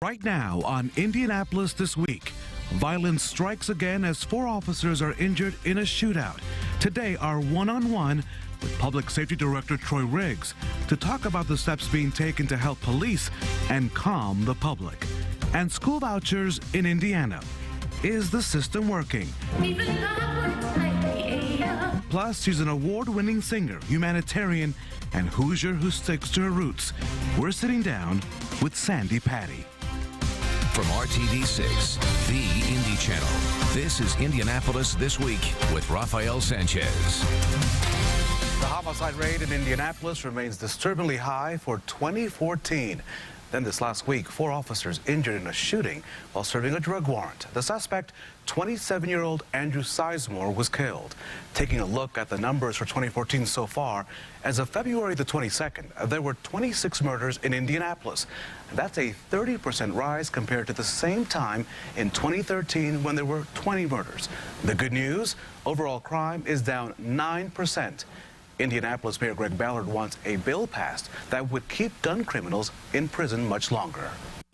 Right now on Indianapolis This Week, violence strikes again as 4 officers are injured in a shootout. Today, our one-on-one with Public Safety Director Troy Riggs to talk about the steps being taken to help police and calm the public. And school vouchers in Indiana. Is the system working? Plus, she's an award-winning singer, humanitarian, and Hoosier who sticks to her roots. We're sitting down with Sandy Patty. From RTV6, the Indy Channel, this is Indianapolis This Week with Rafael Sanchez. The homicide rate in Indianapolis remains disturbingly high for 2014. Then this last week, 4 officers injured in a shooting while serving a drug warrant. The suspect, 27-year-old Andrew Sizemore, was killed. Taking a look at the numbers for 2014 so far, as of February the 22nd, there were 26 murders in Indianapolis. That's a 30% rise compared to the same time in 2013 when there were 20 murders. The good news, overall crime is down 9%. Indianapolis Mayor Greg Ballard wants a bill passed that would keep gun criminals in prison much longer.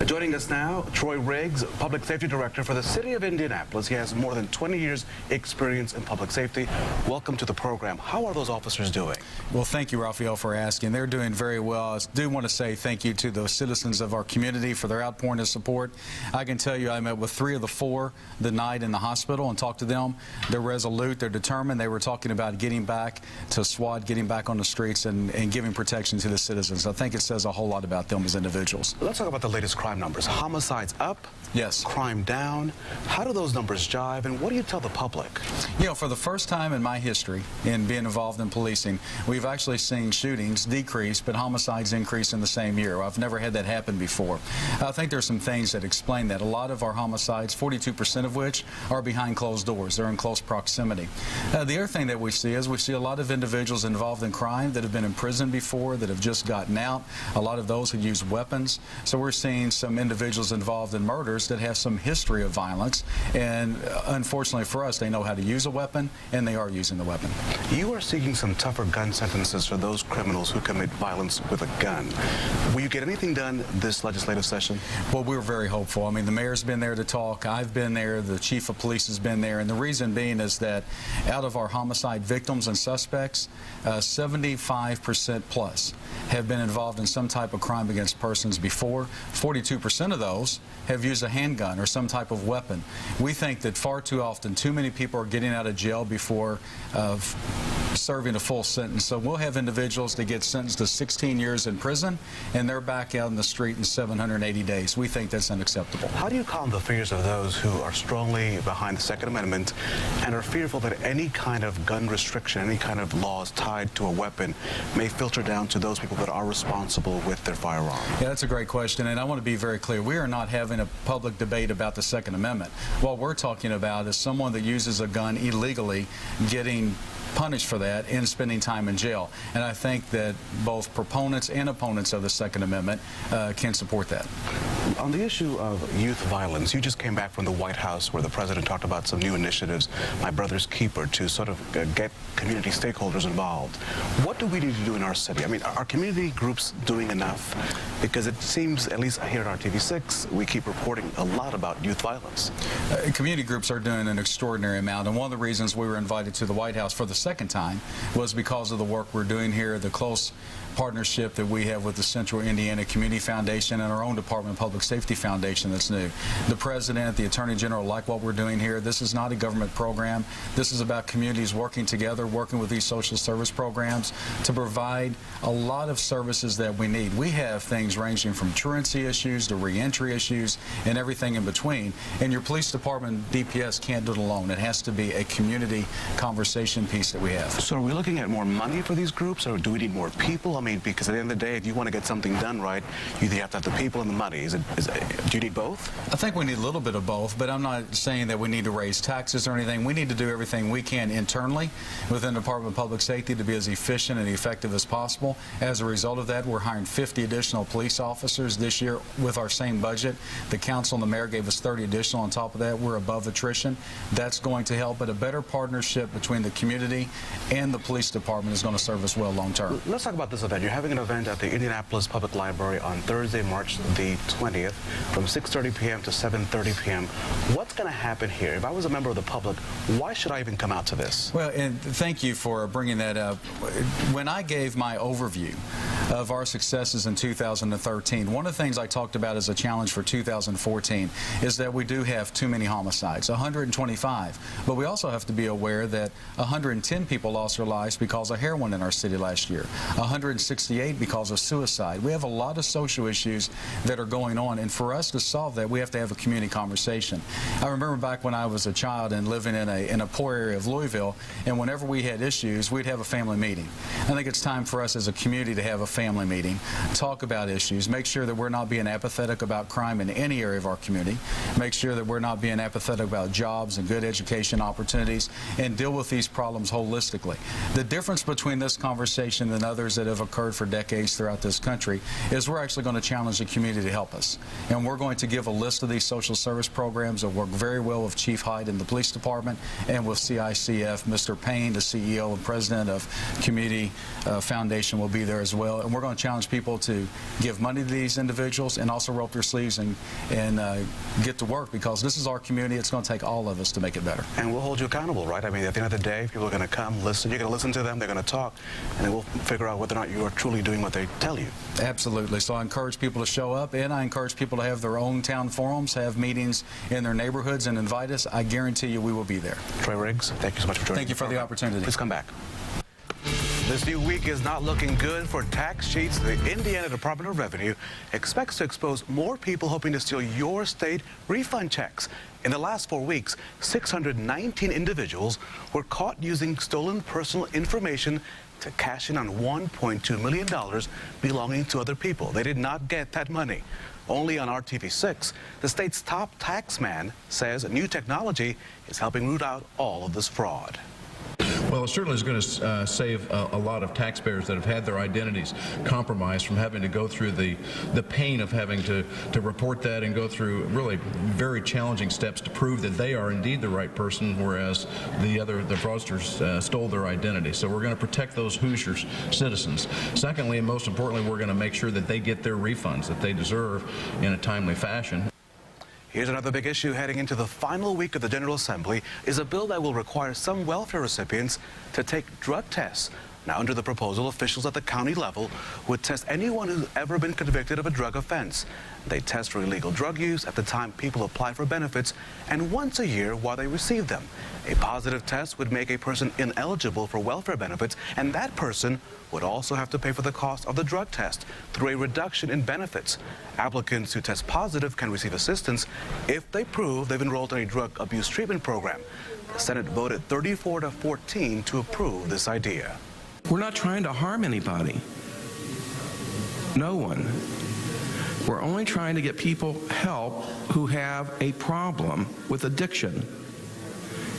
Joining us now, Troy Riggs, Public Safety Director for the City of Indianapolis. He has more than 20 years experience in public safety. Welcome to the program. How are those officers doing? Well, thank you, Rafael, for asking. They're doing very well. I do want to say thank you to the citizens of our community for their outpouring of support. I can tell you I met with 3 of the 4 the night in the hospital and talked to them. They're resolute. They're determined. They were talking about getting back to SWAT, getting back on the streets and giving protection to the citizens. I think it says a whole lot about them as individuals. Let's talk about the latest crime numbers. Homicides up? Yes. Crime down? How do those numbers jive, and what do you tell the public? You know, for the first time in my history in being involved in policing, we've actually seen shootings decrease, but homicides increase in the same year. I've never had that happen before. I think there's some things that explain that. A lot of our homicides, 42% of which are behind closed doors. They're in close proximity. The other thing that we see is we see a lot of individuals involved in crime that have been in prison before, that have just gotten out. A lot of those who use weapons. So we're seeing some individuals involved in murders that have some history of violence, and unfortunately for us, they know how to use a weapon, and they are using the weapon. You are seeking some tougher gun sentences for those criminals who commit violence with a gun. Will you get anything done this legislative session? Well, we're very hopeful. I mean, the mayor's been there to talk. I've been there. The chief of police has been there. And the reason being is that out of our homicide victims and suspects, 75% plus have been involved in some type of crime against persons before. 42% of those have used a handgun or some type of weapon. We think that far too often, too many people are getting out of jail before serving a full sentence. So we'll have individuals that get sentenced to 16 years in prison, and they're back out in the street in 780 days. We think that's unacceptable. How do you calm the fears of those who are strongly behind the Second Amendment and are fearful that any kind of gun restriction, any kind of laws tied to a weapon may filter down to those people that are responsible with their firearm? Yeah, that's a great question, and I want to be very clear. We are not having a public debate about the Second Amendment. What we're talking about is someone that uses a gun illegally getting punished for that and spending time in jail. And I think that both proponents and opponents of the Second Amendment can support that. On the issue of youth violence, you just came back from the White House where the president talked about some new initiatives, My Brother's Keeper, to sort of get community stakeholders involved. What do we need to do in our city? I mean, are community groups doing enough? Because it seems, at least here at RTV6, we keep reporting a lot about youth violence. Community groups are doing an extraordinary amount, and one of the reasons we were invited to the White House for the second time was because of the work we're doing here, the close partnership that we have with the Central Indiana Community Foundation and our own Department of Public Safety Foundation that's new. The President, the Attorney General like what we're doing here. This is not a government program. This is about communities working together, working with these social service programs to provide a lot of services that we need. We have things ranging from truancy issues to reentry issues and everything in between. And your police department, DPS, can't do it alone. It has to be a community conversation piece that we have. So are we looking at more money for these groups, or do we need more people? I mean, because at the end of the day, if you want to get something done right, you either have to have the people and the money. Do you need both? I think we need a little bit of both, but I'm not saying that we need to raise taxes or anything. We need to do everything we can internally within the Department of Public Safety to be as efficient and effective as possible. As a result of that, we're hiring 50 additional police officers this year with our same budget. The council and the mayor gave us 30 additional on top of that. We're above attrition. That's going to help, but a better partnership between the community and the police department is going to serve us well long term. Let's talk about this event. You're having an event at the Indianapolis Public Library on Thursday, March the 20th from 6:30 p.m. to 7:30 p.m. What's going to happen here? If I was a member of the public, why should I even come out to this? Well, and thank you for bringing that up. When I gave my overview of our successes in 2013, one of the things I talked about as a challenge for 2014 is that we do have too many homicides, 125. But we also have to be aware that 110 people lost their lives because of heroin in our city last year, 168 because of suicide. We have a lot of social issues that are going on, and for us to solve that, we have to have a community conversation. I remember back when I was a child and living in a poor area of Louisville, and whenever we had issues, we'd have a family meeting. I think it's time for us as a community to have a family meeting, talk about issues, make sure that we're not being apathetic about crime in any area of our community, make sure that we're not being apathetic about jobs and good education opportunities, and deal with these problems holistically. The difference between this conversation and others that have occurred for decades throughout this country is we're actually going to challenge the community to help us. And we're going to give a list of these social service programs that work very well with Chief Hyde in the police department and with CICF. Mr. Payne, the CEO and president of Community Foundation, will be there as well. And we're going to challenge people to give money to these individuals and also roll up their sleeves and get to work, because this is our community. It's going to take all of us to make it better. And we'll hold you accountable, right? I mean, at the end of the day, people are going to come, listen. You're going to listen to them. They're going to talk, and then we'll figure out whether or not you are truly doing what they tell you. Absolutely. So I encourage people to show up, and I encourage people to have their own town forums, have meetings in their neighborhoods, and invite us. I guarantee you we will be there. Troy Riggs, thank you so much for joining. Thank you for the opportunity. Please come back. This new week is not looking good for tax cheats. The Indiana Department of Revenue expects to expose more people hoping to steal your state refund checks. In the last 4 weeks, 619 individuals were caught using stolen personal information to cash in on $1.2 million belonging to other people. They did not get that money. Only on RTV6, the state's top taxman says new technology is helping root out all of this fraud. Well, it certainly is going to save a lot of taxpayers that have had their identities compromised from having to go through the pain of having to report that and go through really very challenging steps to prove that they are indeed the right person, whereas the fraudsters stole their identity. So we're going to protect those Hoosiers citizens. Secondly, and most importantly, we're going to make sure that they get their refunds that they deserve in a timely fashion. Here's another big issue heading into the final week of the General Assembly is a bill that will require some welfare recipients to take drug tests. Now, under the proposal, officials at the county level would test anyone who's ever been convicted of a drug offense. They test for illegal drug use at the time people apply for benefits and once a year while they receive them. A positive test would make a person ineligible for welfare benefits, and that person would also have to pay for the cost of the drug test through a reduction in benefits. Applicants who test positive can receive assistance if they prove they've enrolled in a drug abuse treatment program. The Senate voted 34-14 to approve this idea. We're not trying to harm anybody. No one. We're only trying to get people help who have a problem with addiction,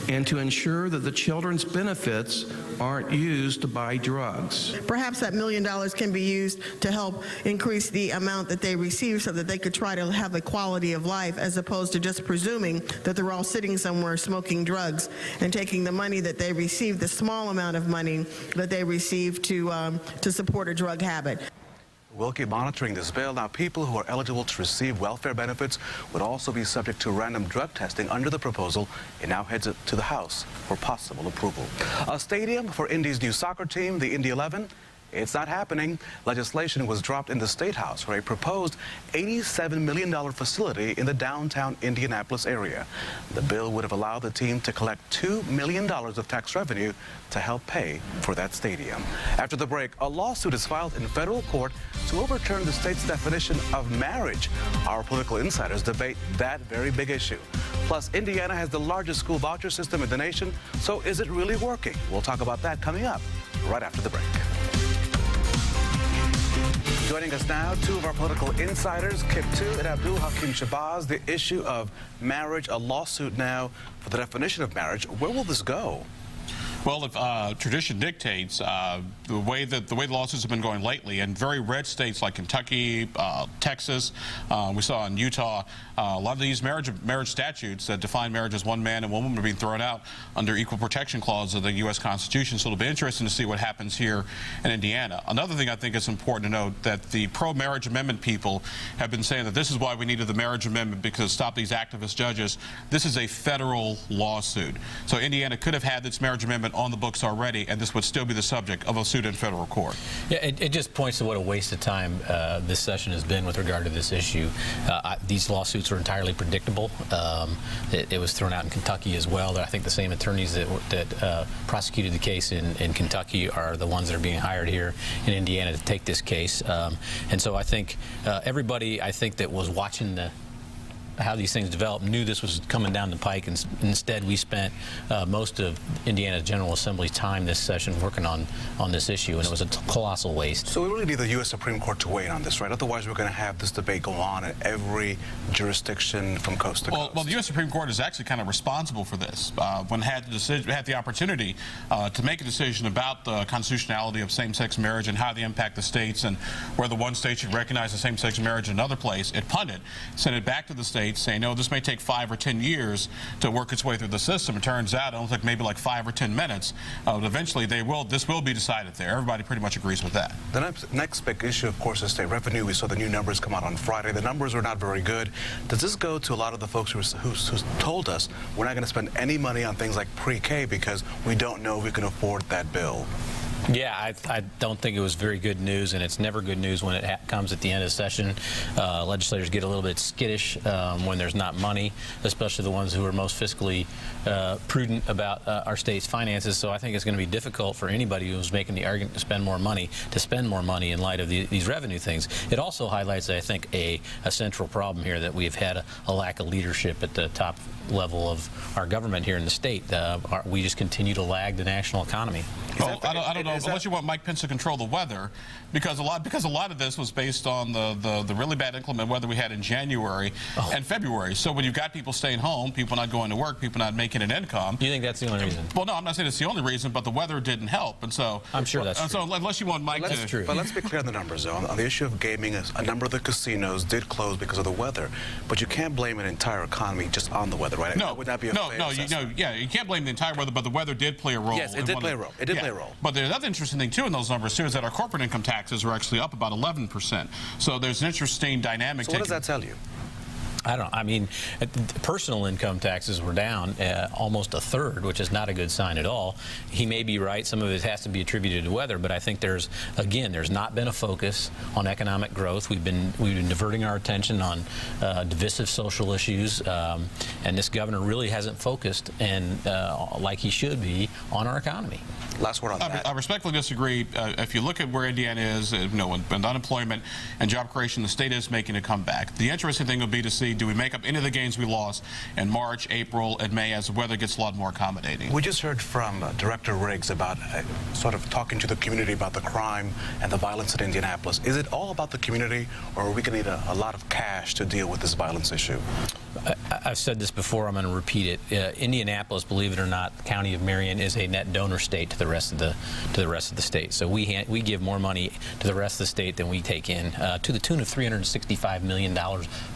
and to ensure that the children's benefits aren't used to buy drugs. Perhaps that $1 million can be used to help increase the amount that they receive so that they could try to have a quality of life, as opposed to just presuming that they're all sitting somewhere smoking drugs and taking the money that they receive, the small amount of money that they receive to support a drug habit. We'll keep monitoring this bill. Now, people who are eligible to receive welfare benefits would also be subject to random drug testing under the proposal. It now heads to the House for possible approval. A stadium for Indy's new soccer team, the Indy 11. It's not happening. Legislation was dropped in the State House for a proposed $87 million facility in the downtown Indianapolis area. The bill would have allowed the team to collect $2 million of tax revenue to help pay for that stadium. After the break, a lawsuit is filed in federal court to overturn the state's definition of marriage. Our political insiders debate that very big issue. Plus, Indiana has the largest school voucher system in the nation, so is it really working? We'll talk about that coming up right after the break. Joining us now, two of our political insiders, Kip Tu and Abdul Hakim Shabazz. The issue of marriage, a lawsuit now for the definition of marriage. Where will this go? Well, if tradition dictates, the way the lawsuits have been going lately, in very red states like Kentucky, Texas, we saw in Utah, a lot of these marriage statutes that define marriage as one man and one woman are being thrown out under equal protection clause of the U.S. Constitution. So it'll be interesting to see what happens here in Indiana. Another thing I think is important to note that the pro-marriage amendment people have been saying that this is why we needed the marriage amendment, because stop these activist judges. This is a federal lawsuit. So Indiana could have had this marriage amendment on the books already, and this would still be the subject of a suit in federal court. Yeah, it just points to what a waste of time this session has been with regard to this issue. These lawsuits are entirely predictable. It was thrown out in Kentucky as well. I think the same attorneys that prosecuted the case in Kentucky are the ones that are being hired here in Indiana to take this case. And so I think everybody, that was watching how these things develop knew this was coming down the pike, and instead we spent most of Indiana General Assembly's time this session working on this issue, and it was a colossal waste. So we really need the U.S. Supreme Court to weigh in on this, right? Otherwise we're going to have this debate go on in every jurisdiction from coast to coast. Well, the U.S. Supreme Court is actually kind of responsible for this. When had the opportunity to make a decision about the constitutionality of same-sex marriage and how they impact the states, and whether one state should recognize the same-sex marriage in another place, it punted, sent it back to the states, saying, no, this may take 5 or 10 years to work its way through the system. It turns out it'll take maybe like 5 or 10 minutes. But eventually this will be decided there. Everybody pretty much agrees with that. The next big issue, of course, is state revenue. We saw the new numbers come out on Friday. The numbers were not very good. Does this go to a lot of the folks who told us we're not going to spend any money on things like pre-K because we don't know if we can afford that bill? Yeah, I don't think it was very good news, and it's never good news when it comes at the end of the session. Legislators get a little bit skittish when there's not money, especially the ones who are most fiscally prudent about our state's finances. So I think it's going to be difficult for anybody who's making the argument to spend more money in light of these revenue things. It also highlights, I think, a central problem here, that we've had a lack of leadership at the top level of our government here in the state. We just continue to lag the national economy. Well, I don't know, unless you want Mike Pence to control the weather, because a lot of this was based on the really bad inclement weather we had in January and February. So when you've got people staying home, people not going to work, people not making an income. Do you think that's the only reason? Well, no, I'm not saying it's the only reason, but the weather didn't help, and so I'm sure that's true. So unless you want Mike to, but let's be clear on the numbers, though. On the issue of gaming, a number of the casinos did close because of the weather, but you can't blame an entire economy just on the weather, right? No, that would not be a fair assessment. You can't blame the entire weather, but the weather did play a role. Yes, it did play a role. It did play a role. But there's another interesting thing too in those numbers too, is that our corporate income taxes are actually up about 11%. So there's an interesting dynamic. So what does that tell you? I don't know. I mean, personal income taxes were down almost a third, which is not a good sign at all. He may be right. Some of it has to be attributed to weather, but I think there's not been a focus on economic growth. We've been diverting our attention on divisive social issues, and this governor really hasn't focused, and like he should be, on our economy. Last word on that. I respectfully disagree. If you look at where Indiana is, with unemployment and job creation, the state is making a comeback. The interesting thing will be to see, do we make up any of the gains we lost in March, April, and May as the weather gets a lot more accommodating? We just heard from Director Riggs about sort of talking to the community about the crime and the violence in Indianapolis. Is it all about the community, or are we going to need a lot of cash to deal with this violence issue? I've said this before, I'm going to repeat it. Indianapolis, believe it or not, the County of Marion is a net donor state to the rest of the state. So we give more money to the rest of the state than we take in, to the tune of $365 million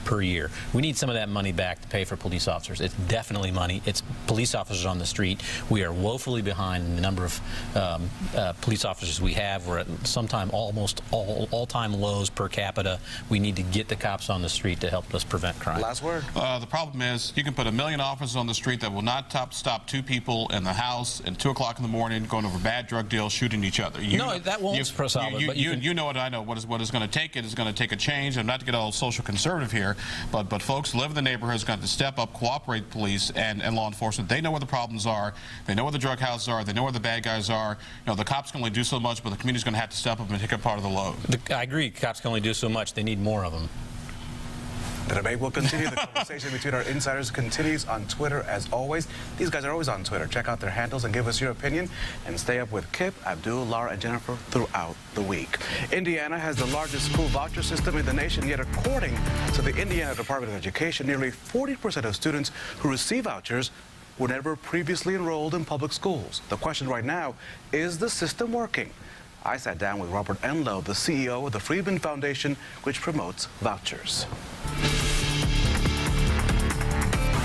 per year. We need some of that money back to pay for police officers. It's definitely money. It's police officers on the street. We are woefully behind in the number of police officers we have. We're at sometime almost all-time lows per capita. We need to get the cops on the street to help us prevent crime. Last word. The problem is you can put 1 million officers on the street that will not stop 2 people in the house at 2 o'clock in the morning going over bad drug deals, shooting each other. That won't solve it. You know what I know. What it's going to take? It is going to take a change. I'm not to get all social conservative here, but folks live in the neighborhoods going to step up, cooperate with police and law enforcement. They know where the problems are. They know where the drug houses are. They know where the bad guys are. The cops can only do so much, but the community's going to have to step up and take up part of the load. I agree. Cops can only do so much. They need more of them. The debate will continue. The conversation between our insiders continues on Twitter as always. These guys are always on Twitter. Check out their handles and give us your opinion. And stay up with Kip, Abdul, Laura, and Jennifer throughout the week. Indiana has the largest school voucher system in the nation, yet according to the Indiana Department of Education, nearly 40% of students who receive vouchers were never previously enrolled in public schools. The question right now, is the system working? I sat down with Robert Enlow, the CEO of the Friedman Foundation, which promotes vouchers.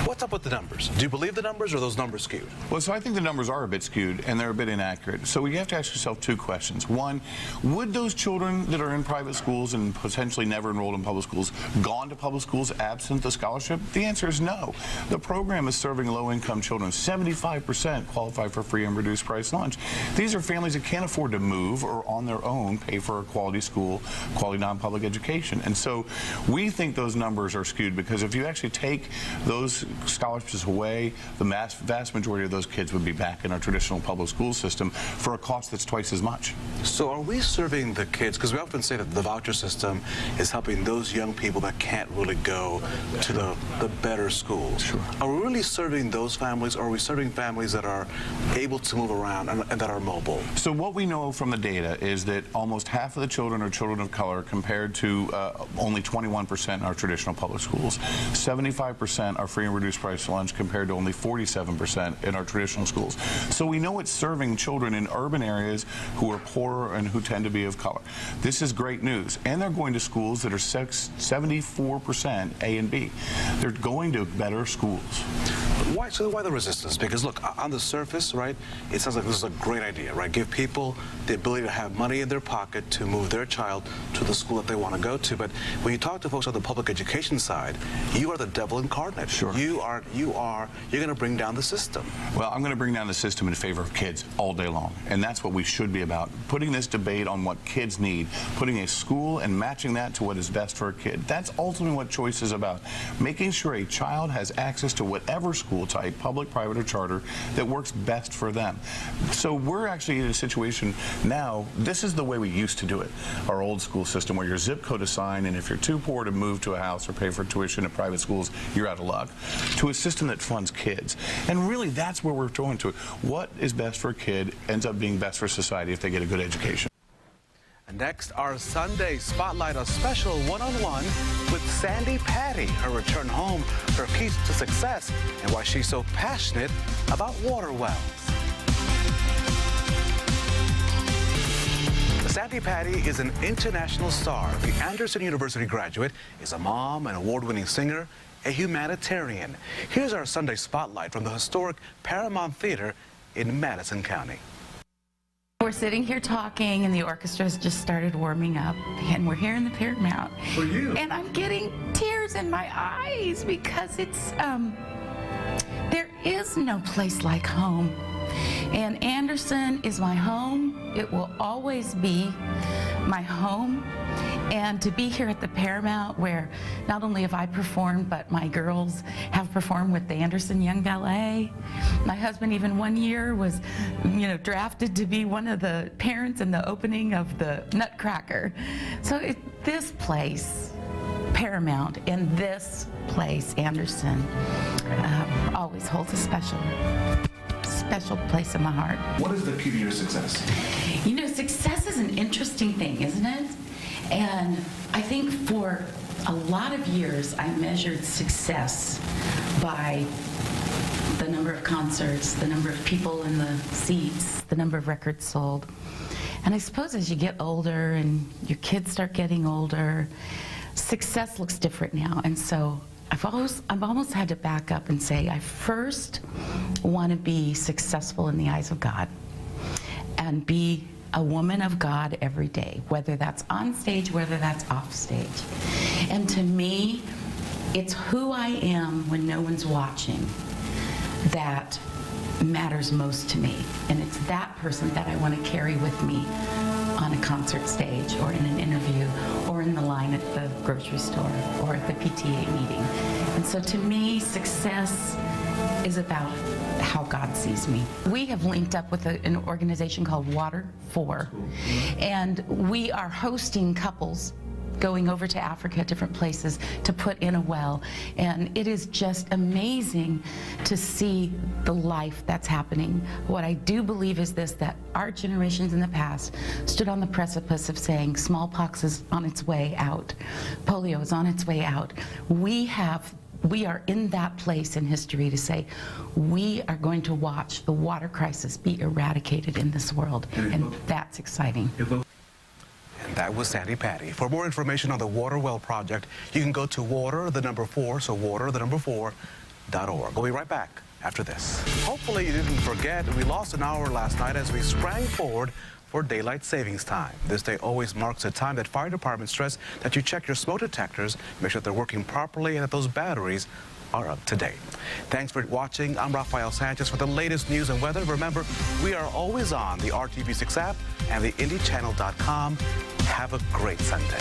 What's up with the numbers? Do you believe the numbers, or are those numbers skewed? Well, so I think the numbers are a bit skewed and they're a bit inaccurate. So you have to ask yourself two questions. One, would those children that are in private schools and potentially never enrolled in public schools gone to public schools absent the scholarship? The answer is no. The program is serving low-income children. 75% qualify for free and reduced price lunch. These are families that can't afford to move or on their own pay for a quality school, quality non-public education. And so we think those numbers are skewed because if you actually take those scholarships away, the vast majority of those kids would be back in our traditional public school system for a cost that's twice as much. So are we serving the kids, because we often say that the voucher system is helping those young people that can't really go to the better schools. Sure. Are we really serving those families, or are we serving families that are able to move around and that are mobile? So what we know from the data is that almost half of the children are children of color compared to only 21% in our traditional public schools. 75% are free and reduced price lunch compared to only 47% in our traditional schools. So we know it's serving children in urban areas who are poorer and who tend to be of color. This is great news. And they're going to schools that are 74% A and B. They're going to better schools. Why the resistance? Because look, on the surface, right, it sounds like this is a great idea, right? Give people the ability to have money in their pocket to move their child to the school that they want to go to. But when you talk to folks on the public education side, you are the devil incarnate. Sure. You're going to bring down the system. Well, I'm going to bring down the system in favor of kids all day long. And that's what we should be about. Putting this debate on what kids need, putting a school and matching that to what is best for a kid. That's ultimately what choice is about. Making sure a child has access to whatever school type, public, private, or charter, that works best for them. So we're actually in a situation now, this is the way we used to do it. Our old school system where your zip code assigned, and if you're too poor to move to a house or pay for tuition at private schools, you're out of luck. To a system that funds kids. And really that's where we're going to. What is best for a kid ends up being best for society if they get a good education. And next, our Sunday Spotlight, a special one-on-one with Sandy Patty, her return home, her keys to success, and why she's so passionate about water wells. Sandy Patty is an international star. The Anderson University graduate, is a mom, an award-winning singer, a humanitarian. Here's our Sunday Spotlight from the historic Paramount Theater in Madison County. We're sitting here talking, and the orchestra's just started warming up, and we're here in the Paramount. For you. And I'm getting tears in my eyes because it's, there is no place like home. And Anderson is my home. It will always be my home. And to be here at the Paramount, where not only have I performed, but my girls have performed with the Anderson Young Ballet. My husband even one year was, drafted to be one of the parents in the opening of the Nutcracker. So this place, Paramount, and this place, Anderson, always holds a special place in my heart. What is the key to your success? Success is an interesting thing, isn't it? And I think for a lot of years, I measured success by the number of concerts, the number of people in the seats, the number of records sold. And I suppose as you get older and your kids start getting older, success looks different now. And so I've almost had to back up and say, I first want to be successful in the eyes of God and be a woman of God every day, whether that's on stage, whether that's off stage. And to me, it's who I am when no one's watching that matters most to me. And it's that person that I want to carry with me on a concert stage or in an interview or in the line at the grocery store or at the PTA meeting. And so to me, success is about how God sees me. We have linked up with an organization called Water For, and we are hosting couples going over to Africa, different places, to put in a well. And it is just amazing to see the life that's happening. What I do believe is this, that our generations in the past stood on the precipice of saying smallpox is on its way out, polio is on its way out. We have we are in that place in history to say we are going to watch the water crisis be eradicated in this world, and that's exciting. And that was Sandy Patty. For more information on the Water Well Project, you can go to water4, so water4.org. We'll be right back after this. Hopefully you didn't forget we lost an hour last night as we sprang forward for daylight savings time. This day always marks a time that fire departments stress that you check your smoke detectors, make sure they're working properly, and that those batteries are up to date. Thanks for watching. I'm Rafael Sanchez for the latest news and weather. Remember, we are always on the RTV6 app and the IndyChannel.com. Have a great Sunday.